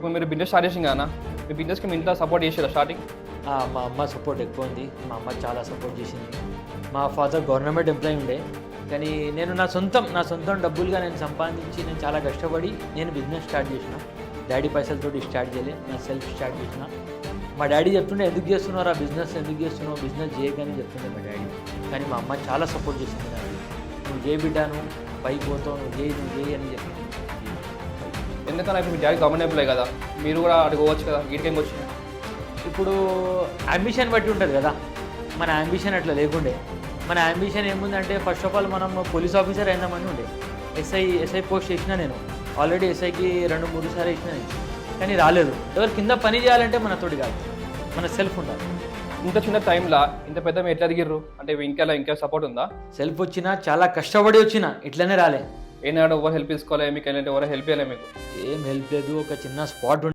ఇప్పుడు మీరు business start చేసింది కదా, మీ బిజినెస్కి మీ ఇంట్లో సపోర్ట్ చేసారా స్టార్టింగ్? మా అమ్మ సపోర్ట్ ఎక్కువ ఉంది. మా అమ్మ చాలా సపోర్ట్ చేసింది. మా ఫాదర్ గవర్నమెంట్ ఎంప్లాయీ ఉండే, కానీ నేను నా సొంతం డబ్బులుగా నేను సంపాదించి నేను చాలా కష్టపడి నేను బిజినెస్ స్టార్ట్ చేసిన. డాడీ పైసలతోటి స్టార్ట్ చేయలే, నా సెల్ఫ్ స్టార్ట్ చేసిన. మా డాడీ చెప్తుండే, ఎందుకు చేస్తున్నావు ఆ బిజినెస్, ఎందుకు చేస్తున్నావు బిజినెస్ చేయకని చెప్తుండే మా డాడీ. కానీ మా అమ్మ చాలా సపోర్ట్ చేసింది నాకు. నువ్వు చేయి బిడ్డ, నువ్వు పైకి పోతావు, నువ్వు చేయి అని చెప్పింది. ఎందుకన్నా ఇప్పుడు మీ డాడీ గవర్నమెంట్ ఎంప్లాయ్ కదా, మీరు కూడా అడుగువచ్చు కదా, వీటికేం వచ్చింది? ఇప్పుడు అంబిషన్ బట్టి ఉంటుంది కదా, మన అంబిషన్ అట్లా లేకుండే. మన అంబిషన్ ఏముందంటే ఫస్ట్ ఆఫ్ ఆల్ మనం పోలీస్ ఆఫీసర్ అయినామని ఉండే. ఎస్ఐ పోస్ట్ చేసిన నేను ఆల్రెడీ ఎస్ఐకి 2-3 సార్లు వేసిన నేను, కానీ రాలేదు. ఎవరు కింద పని చేయాలంటే మనతోటి కాదు, మన సెల్ఫ్ ఉండాలి. ఇంత చిన్న టైంలో ఇంత పెద్ద మీరు ఎట్లా ఎదిగిర్రు? అంటే ఇంకా సపోర్ట్ ఉందా? సెల్ఫ్ వచ్చినా చాలా కష్టపడి వచ్చినా ఇట్లనే రాలే. ఏనాడు ఎవరు హెల్ప్ తీసుకోవాలి మీకు? ఎవరు హెల్ప్ చేయాలి మీకు? ఏం హెల్ప్ లేదు. ఒక చిన్న స్పాట్